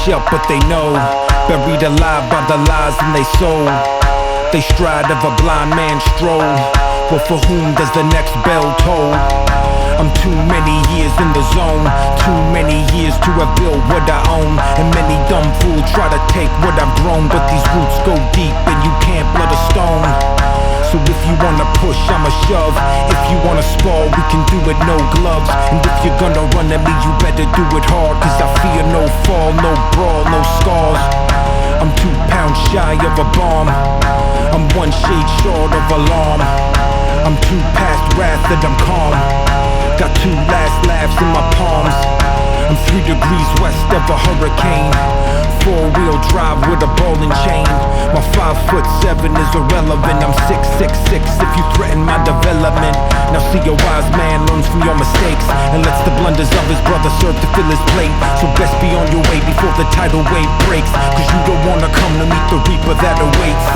up, but they know, buried alive by the lies in they soul. They stride of a blind man's stroll, but for whom does the next bell toll? I'm too many years in the zone, too many years to have built what I own. And many dumb fools try to take what I've grown, but these roots go deep and you can't blood a stone. So if you wanna push, I'ma shove. If you wanna spar, we can do it, no gloves. And if you're gonna run at me, you better do it hard, cause I fear no fall, no brawl, no scars. I'm 2 pounds shy of a bomb, I'm 1 shade short of alarm. I'm too past wrath that I'm calm, got 2 last laughs in my palms. I'm 3 degrees west of a hurricane, 4-wheel drive with a ball and chain. My 5'7" is irrelevant, I'm 6'6" if you threaten my development. Now see, a wise man learns from your mistakes and lets the blunders of his brother serve to fill his plate. So best be on your way before the tidal wave breaks, cause you don't wanna come to meet the reaper that awaits.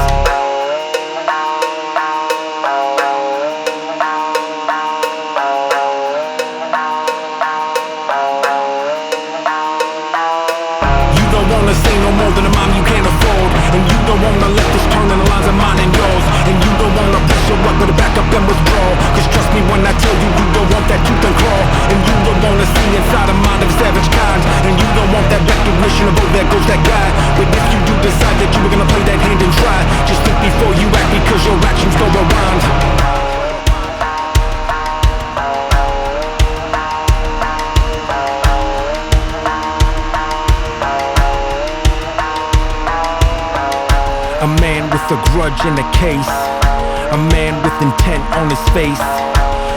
Wanna say no more than a mom you can't afford, and you don't wanna let this turn in the lines of mine and yours. And you don't wanna press your luck to back up and withdraw, cause trust me when I tell you, you don't want that tooth and claw. And you don't wanna see inside a mind of savage kind, and you don't want that recognition of, oh, there goes that guy. But if you do decide that you were gonna play that hand and try, just think before you act, because your actions go around. A man with a grudge in a case, a man with intent on his face.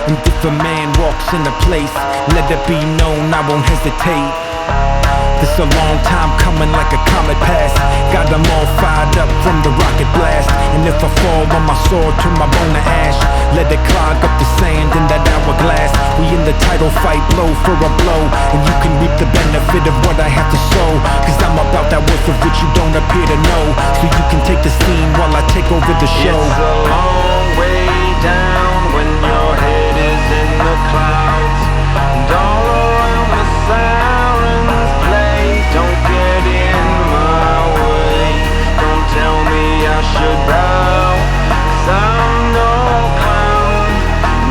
And if a man walks in a place, let it be known I won't hesitate. This a long time coming like a comet pass, got them all fired up from the rocket blast. And if I fall on my sword, turn my bone to ash, let it clog up the sand in that hourglass. We in the title fight, blow for a blow, and you can reap the benefit of what I have to sow, cause I'm about that worth of which you don't appear to know. So you can take the scene while I take over the show. It's a long way down when your head is in the clouds, and all around the sirens play. Don't get in my way, don't tell me I should bow, cause I'm no clown.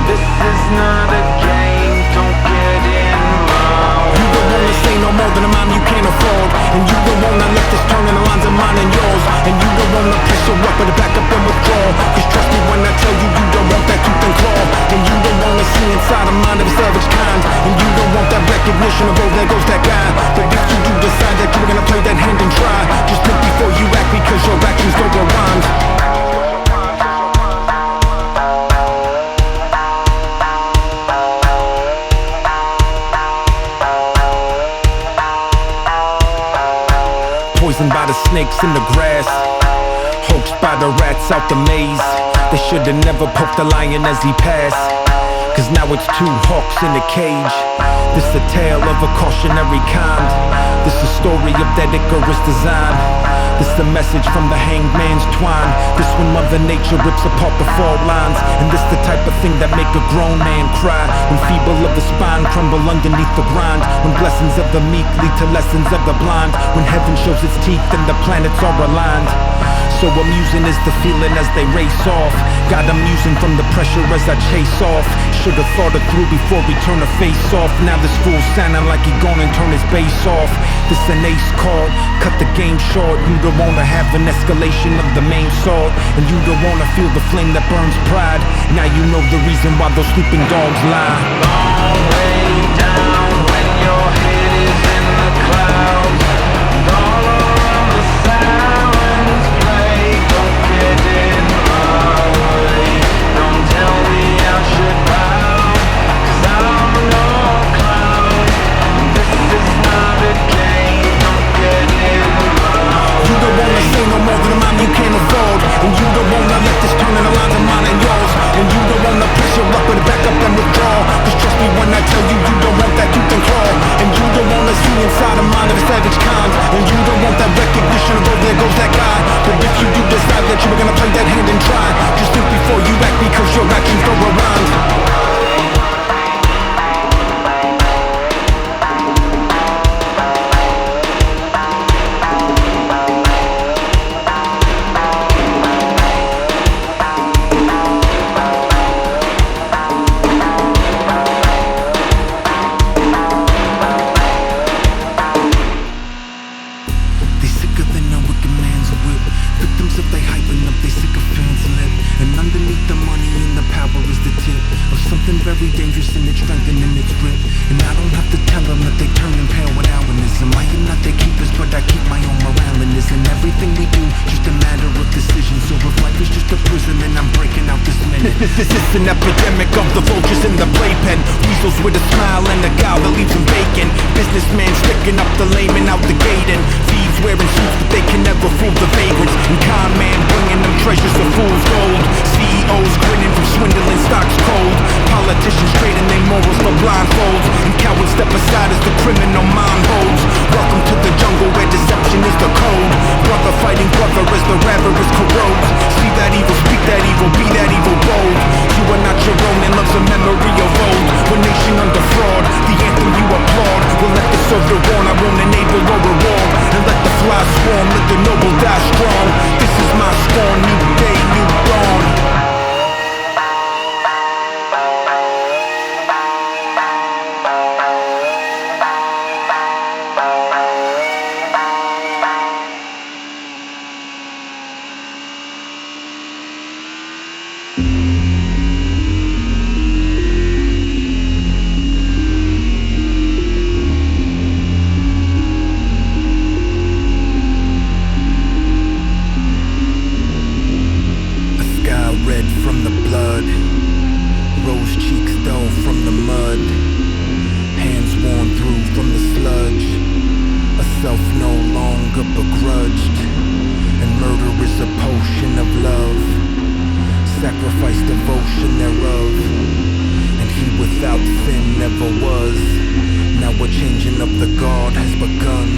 This is not a game, don't get in my way. You don't wanna say no more than a mom you can't afford, and you don't wanna let this turn in the lines of mine and yours. And you don't wanna press your luck to back up and withdraw, cause trust me when I tell you, you don't want that tooth and claw. And you don't wanna see inside a mind of a savage kind, and you don't want that recognition of, oh, there goes that guy. But if you do decide that you're gonna play that hand and try, just think before you act, because your actions don't rewind. Poisoned by the snakes in the grass, hoaxed by the rats out the maze. They should've never poked the lion as he passed, cause now it's 2 hawks in a cage. This a tale of a cautionary kind, this a story of that Icarus design. This a message from the hanged man's twine, this when Mother Nature rips apart the fault lines. And this the type of thing that make a grown man cry, when feeble of the spine crumble underneath the grind, when blessings of the meek lead to lessons of the blind, when heaven shows its teeth and the planets are aligned. So amusing is the feeling as they race off, got them using from the pressure as I chase off. Should've thought it through before we turn the face off. Now this fool sounding like he gonna turn his bass off. This an ace card, cut the game short. You don't wanna have an escalation of the main sword, and you don't wanna feel the flame that burns pride. Now you know the reason why those sleeping dogs lie. Long way down when your head is in the clouds, and all around the sirens play. Don't get in my way, don't tell me I should bow, cause I'm no clown. This is not a game, don't get in my way. You don't wanna say no more than a mom you can't afford, and you don't wanna let this turn in the lines of mine and yours. And you don't wanna press your luck to back up and withdraw, cause trust me when I tell you, This is an epidemic of the vultures in the playpen. Weasels with a smile and a gal that leaves them vacant. Businessmen sticking up the lame and out the gate, and thieves wearing suits but they can never fool the vagrants. And con man bringing them treasures of fool's gold. CEOs grinning from swindling stocks cold. Politicians trading their morals for blindfolds, and cowards step aside as the criminal mind holds. Welcome to the jungle where deception is the code. Brother fighting brother as the avarice corrodes. See that evil, speak that evil, be that evil bold. You are not your own and love's a memory of old. One nation under fraud, the anthem you applaud. Will let the soldier warn, I won't enable or reward. And let the fly swarm, let the noble die strong. This is my spawn, new day, new dawn. Red from the blood, rose cheeks dull from the mud, hands worn through from the sludge, a self no longer begrudged, and murder is a potion of love, sacrifice devotion thereof, and he without sin never was. Now a changing of the guard has begun,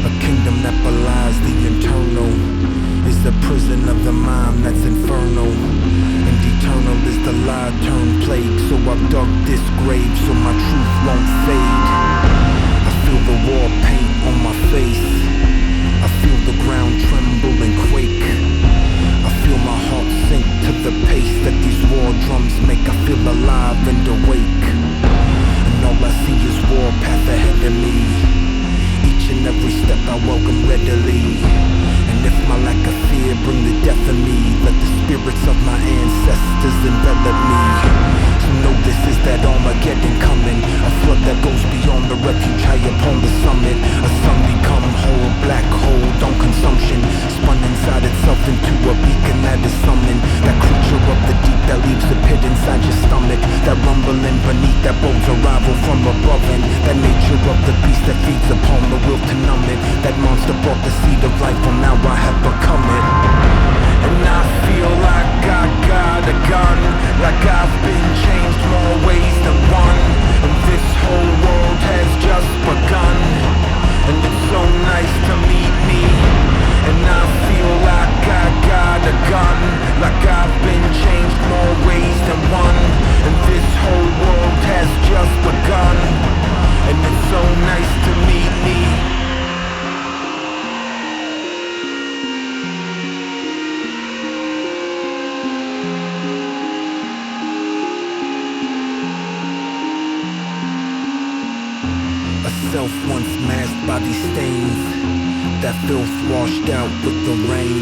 a kingdom that belies the internal, is the prison of the mind that's infernal, and eternal is the lie turned plague. So I've dug this grave so my truth won't fade. I feel the war paint on my face, I feel the ground tremble and quake, I feel my heart sink to the pace that these war drums make. I feel alive and awake, and all I see is war path ahead of me. Each and every step I welcome readily, and if my lack of fear bring the death of me, let the spirits of my ancestors envelop me. So know this is that Armageddon coming, a flood that goes beyond the refuge high upon the summit. A sun become whole, black hole on consumption, spun inside itself into a beacon that is summoned. That creature of the deep that leaves a pit inside your stomach, that rumbling beneath that bodes arrival from above, and that nature of the beast that feeds upon the will to numb it. That monster brought the seed of life, and now I have become it. And I feel like I got a gun, like I've been changed more ways than one, and this whole world has just begun, and it's so nice to meet me. And I feel like I got a gun, like I've been changed more ways than one, and this whole world has just begun, and it's so nice to meet me. Self once masked by these stains, that filth washed out with the rain.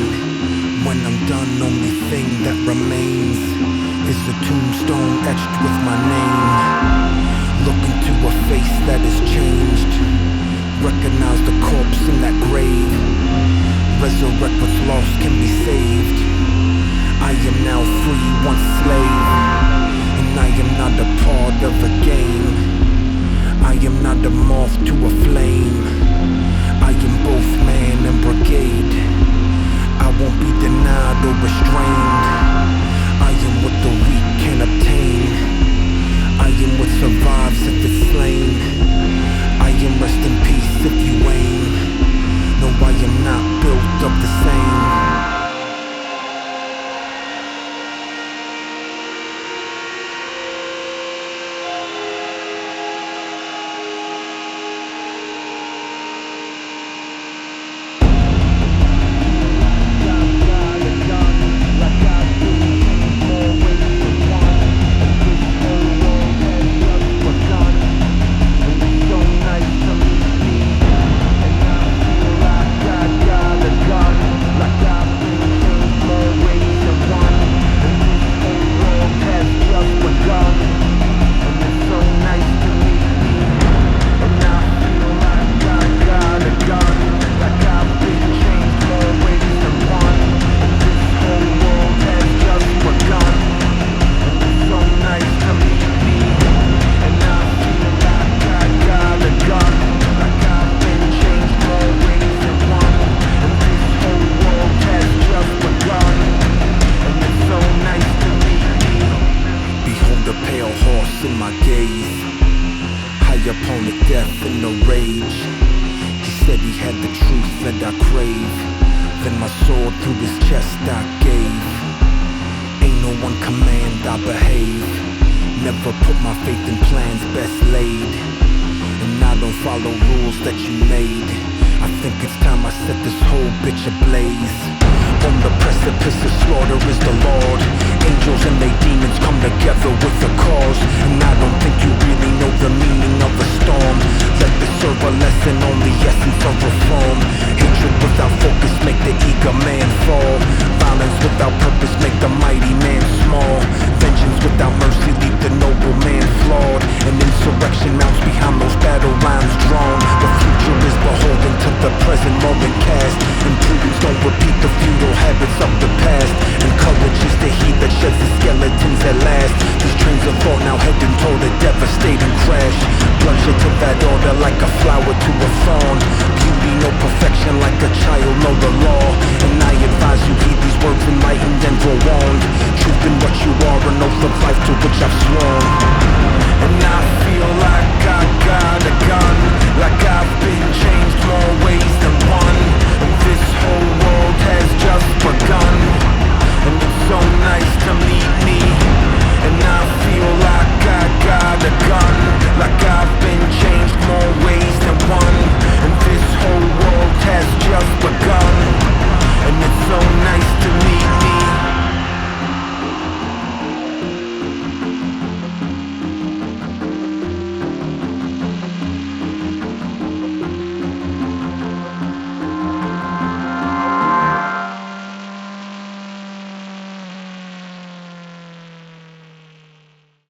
When I'm done, only thing that remains is a tombstone etched with my name. Look into a face that has changed, recognize the corpse in that grave, resurrect what's lost can be saved. I am now free, once slave, and I am not a part of a game. I am not a moth to a flame, I am both man and brigade. I won't be denied or restrained, I am what the weak can obtain, I am what survives if it's slain, I am rest in peace if you aim. No, I am not built of the same. through this chest I gave. Ain't no one command, I behave. Never put my faith in plans best laid, and I don't follow rules that you made. I think it's time I set this whole bitch ablaze. On the precipice of slaughter is the Lord. Angels and they demons come together with a cause, and I don't think you really know the meaning of a storm. Let this serve a lesson on the essence of reform. Hatred without focus make the eager man fall. Violence without purpose make the mighty man small. Vengeance without mercy leave the noble man flawed. And insurrection mounts behind those battle lines drawn. The future is beholden to the present moment cast, and prudence don't repeat the futile habits of the past. And courage is the heat that sheds the skeletons at last. These trains of thought now heading toward a devastating crash. Bloodshed to that order like a flower to a fawn. Beauty no perfection like a child know the law.